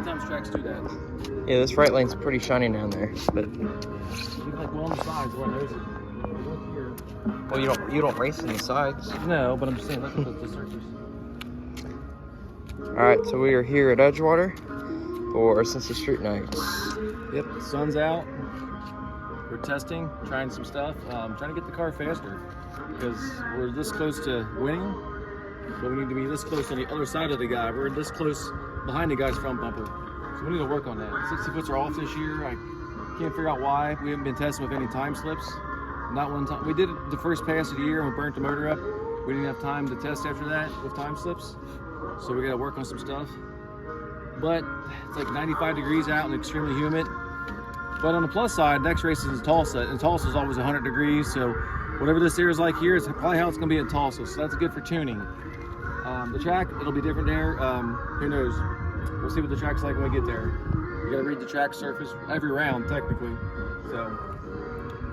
sometimes tracks do that. Yeah, this right lane's pretty shiny down there, but Like well on the sides, where I notice it. Look here. well, you don't race in the sides. No, but I'm just saying, look at the surface. All right, so we are here at Edgewater for Cincy Street Nights. Yep, the sun's out. We're testing, trying some stuff, trying to get the car faster because we're this close to winning, but we need to be this close on the other side of the guy. We're this close behind the guy's front bumper, so we need to work on that. 60 foots are off this year. I can't figure out why. We haven't been testing with any time slips. Not one time. We did it the first pass of the year and we burnt the motor up. We didn't have time to test after that with time slips, so we got to work on some stuff. But it's like 95 degrees out and extremely humid. But on the plus side, next race is in Tulsa, and Tulsa is always 100 degrees, so whatever this area is like here is probably how it's going to be at Tulsa, so that's good for tuning. The track, it'll be different there. Who knows? We'll see what the track's like when we get there. You got to read the track surface every round, technically. So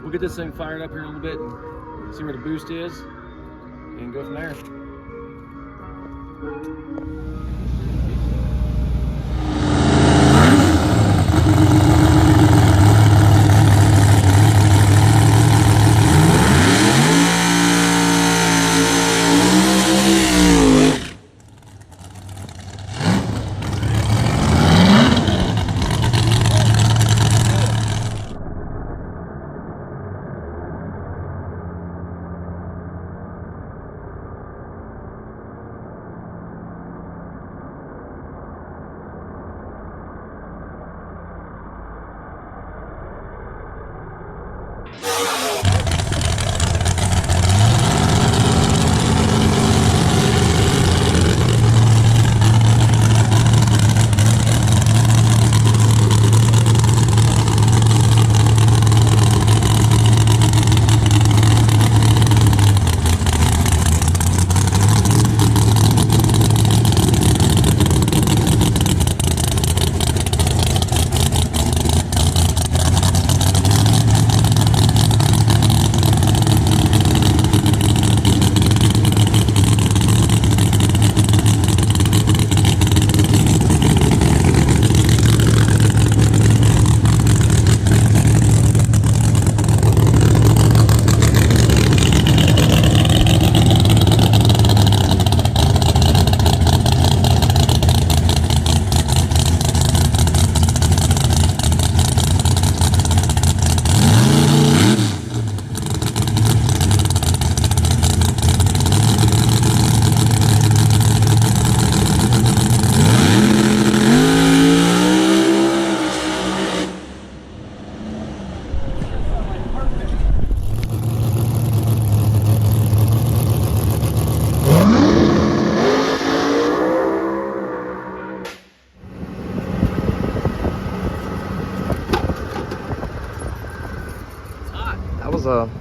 we'll get this thing fired up here a little bit and see where the boost is, and go from there.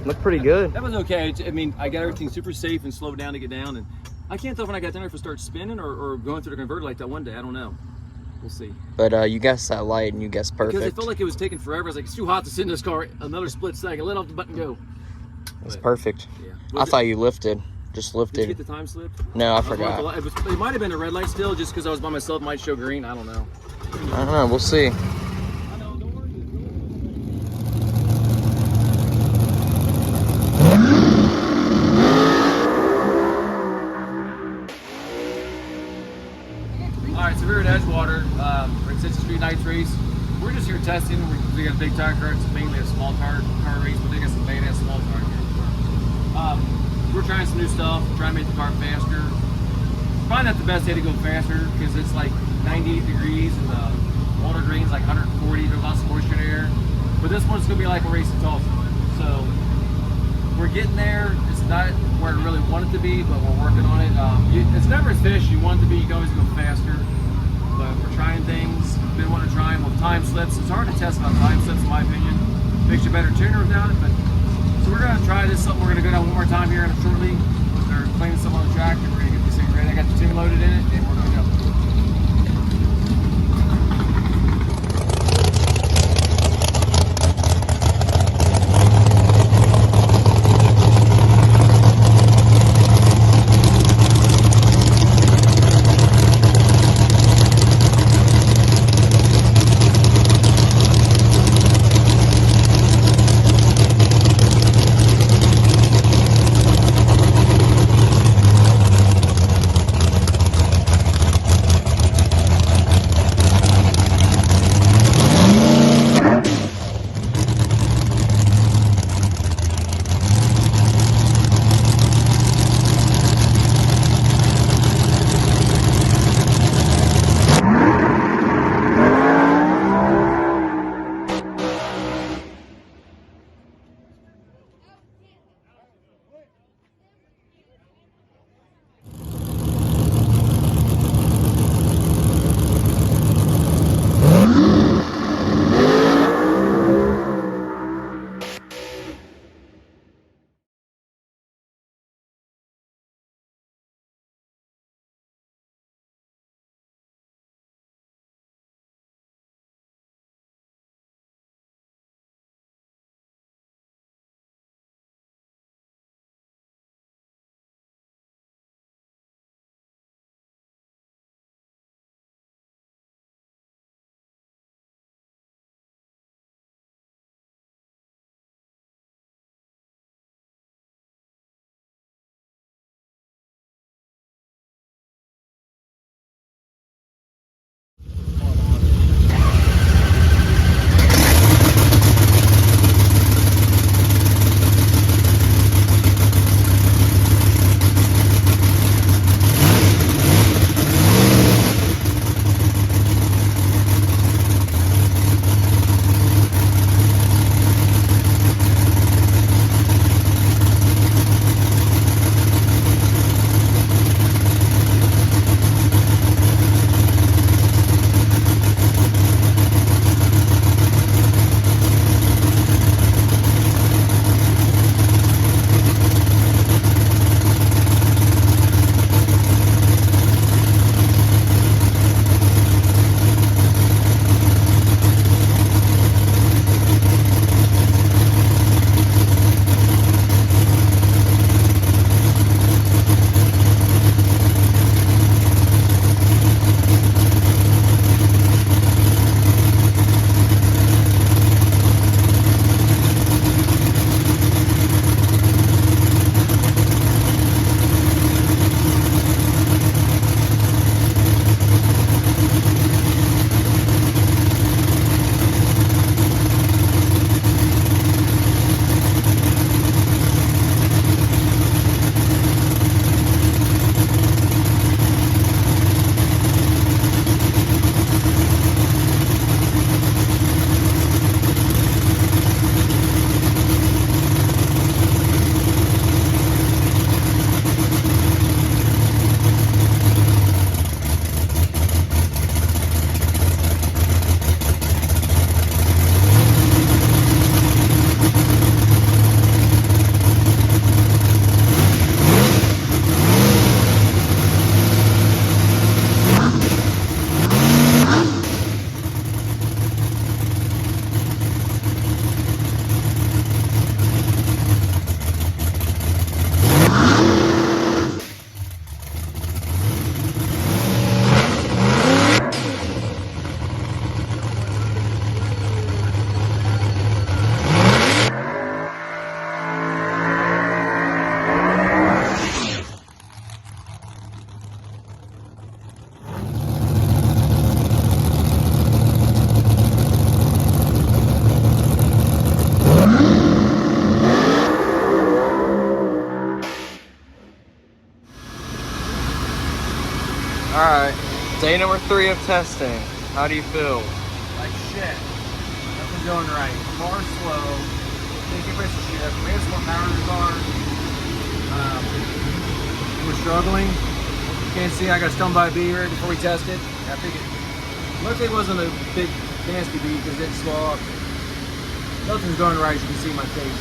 Looked pretty good. That was okay. I mean, I got everything super safe and slowed down to get down, and I can't tell when I got down there if it starts spinning or going through the converter like that one day. I don't know. We'll see. But you guessed that light and you guessed perfect. Because it felt like it was taking forever. I was like, it's too hot to sit in this car another split second. Let off the button, go. It's perfect. Yeah. I thought you lifted. Just lifted. Did you get the time slip? No, I forgot. It might have been a red light still, just because I was by myself. It might show green. I don't know. I don't know. We'll see. Alright, so we're at Edgewater. We're at Cincy Street Nights race. We're just here testing. We got a big tire car. It's mainly a small car race, but they got some badass small car here. We're trying some new stuff, trying to make the car faster. Probably not the best day to go faster because it's like 98 degrees and the water drain's like 140. There's lots of moisture in the air. But this one's going to be like a race in Tulsa. So we're getting there. It's not where I really want it to be, but we're working on it. It's never as fast as you want it to be. You can always go faster. But we're trying things. Been wanting to try them with time slips. It's hard to test on time slips, in my opinion. Makes you a better tuner without it. But so we're going to try this. Something we're going to go down one more time here shortly. They're cleaning some on the track, and we're going to get this thing ready. I got the tuner loaded in it, and we're going to go. Alright, day number 3 of testing. How do you feel? Like shit. Nothing's going right. Car's slow. Can't get rest of shit. We have some more power in the car. We're struggling. Can't see, I got stung by a bee right before we tested. I think it luckily it wasn't a big nasty bee because it didn't swell up. Nothing's going right, as you can see in my face.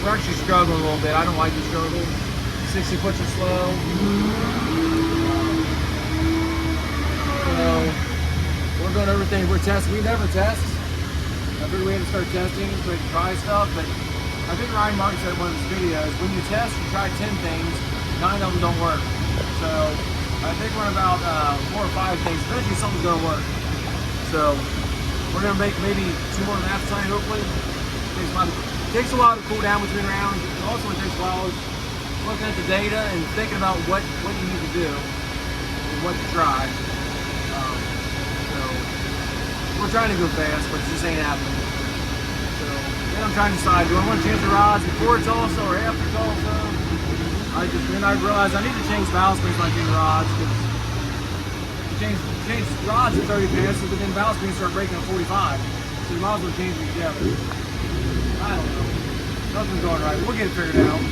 We're actually struggling a little bit. I don't like the struggle. 60 foot's are slow. So we're doing everything. We're testing. We never test. I figured we had to start testing so we can try stuff, but I think Ryan Martin said in one of his videos, when you test, you try 10 things, 9 of them don't work. So I think we're in about 4 or 5 things. Eventually something's gonna work. So we're gonna make maybe 2 more laps tonight, hopefully. It takes a while to cool down between rounds. It also takes a while looking at the data and thinking about what you need to do and what to try. So we're trying to go fast, but it just ain't happening. So then I'm trying to decide, do I want to change the rods before it's also or after it's also? Then I realized I need to change valve springs when I change rods, because change rods at 30 passes, but then valve springs start breaking at 45. So you might as well change them together. I don't know. Nothing's going right. We'll get it figured out.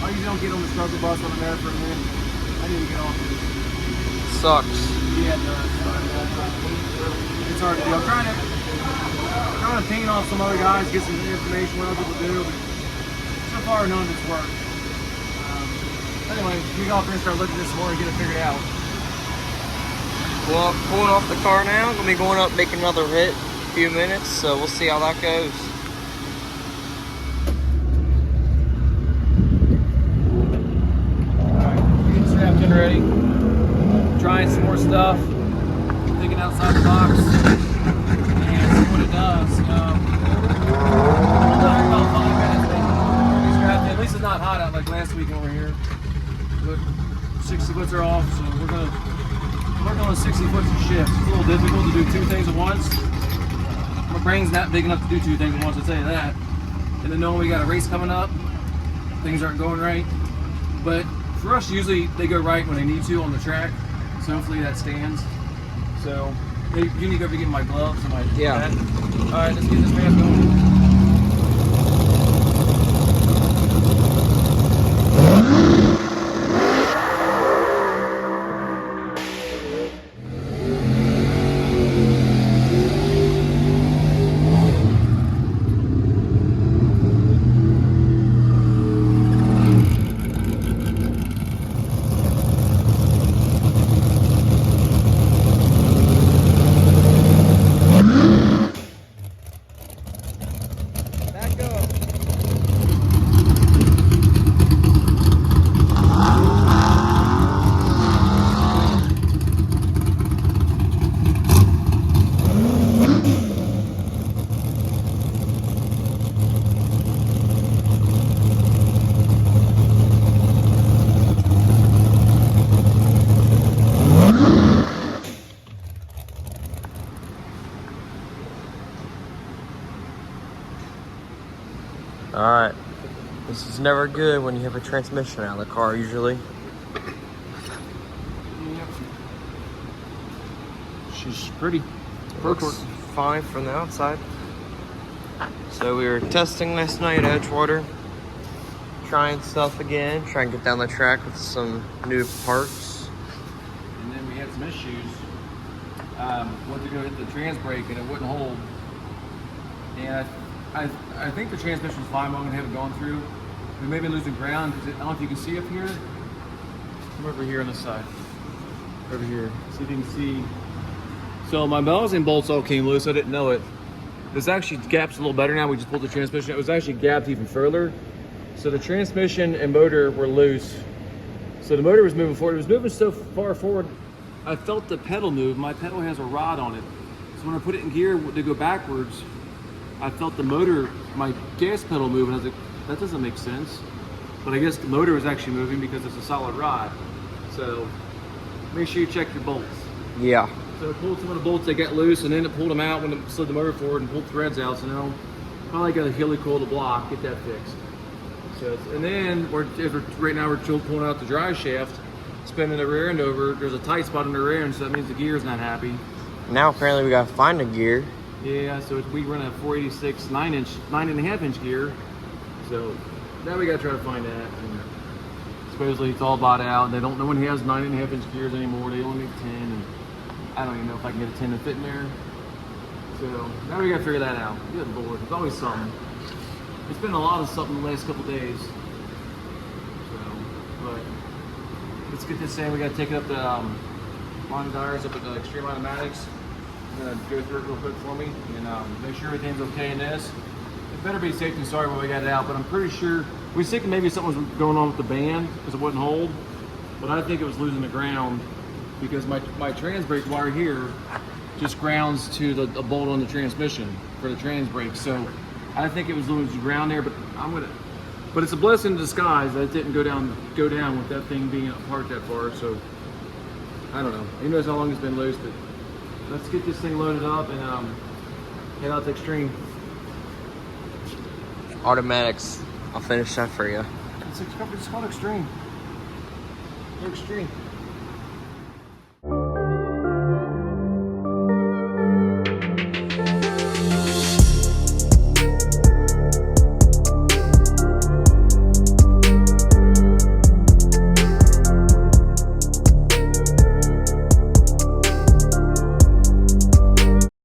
I usually don't get on the struggle bus when I'm there for a minute. I need to get off of this. Sucks. Yeah, it does. It's hard to do. I'm trying to ping off some other guys, get some information, what other people do, but so far none of it's worked. Anyway, we go off here and start looking at this more and get it figured out. Well, pulling off the car now. Gonna be going up, making another hit in a few minutes, so we'll see how that goes. Alright, getting strapped in ready. Trying some more stuff. Thinking outside the box. And see what it does. About 5 minutes. Maybe strapped in. At least it's not hot out like last week when we were here. But 60 foots are off, so we're gonna work on a 60 foot shift. It's a little difficult to do 2 things at once. My brain's not big enough to do 2 things at once, I'll tell you that. And then knowing we got a race coming up, things aren't going right. But for us, usually they go right when they need to on the track. So hopefully that stands. So you need to go get my gloves and my hat. All right, let's get this man going. Alright, this is never good when you have a transmission out of the car usually. She's pretty. Looks fine from the outside. So we were testing last night at Edgewater. Trying stuff again, trying to get down the track with some new parts. And then we had some issues. Went to go hit the trans brake and it wouldn't hold. And I think the transmission was fine, but I'm gonna have it going through. We may be losing ground because I don't know if you can see up here. Come over here on this side. Over here. See if you can see. So my bells and bolts all came loose. I didn't know it. This actually gaps a little better now. We just pulled the transmission. It was actually gapped even further. So the transmission and motor were loose. So the motor was moving forward. It was moving so far forward, I felt the pedal move. My pedal has a rod on it. So when I put it in gear to go backwards, I felt the motor, my gas pedal move, and I was like, that doesn't make sense. But I guess the motor was actually moving because it's a solid rod. So make sure you check your bolts. Yeah. So I pulled some of the bolts that got loose, and then it pulled them out when it slid the motor forward and pulled threads out. So now probably got a helicoil to block, get that fixed. So, and then right now we're pulling out the drive shaft. spinning the rear end over. There's a tight spot in the rear end, so that means the gear's not happy. Now apparently we gotta find a gear. Yeah, so we run a 486 9.5-inch gear. So now we gotta try to find that. And supposedly it's all bought out. And no one has 9.5-inch gears anymore. They only make 10, and I don't even know if I can get a 10 to fit in there. So now we gotta figure that out. Good Lord, there's always something. It's been a lot of something the last couple days. So, but let's get this in. We gotta take it up to Ron Dyer's up at the Extreme Automatics. I'm gonna go through it real quick for me and make sure everything's okay in this. It better be safe than sorry when we got it out, but I'm pretty sure we was thinking maybe something was going on with the band because it wouldn't hold. But I think it was losing the ground because my trans brake wire here just grounds to the bolt on the transmission for the trans brake. So I think it was losing ground there, but but it's a blessing in disguise that it didn't go down with that thing being parked that far. So I don't know. Who knows how long it's been loose, but let's get this thing loaded up and head out to Extreme. Automatics. I'll finish that for you. It's called Extreme. They're Extreme.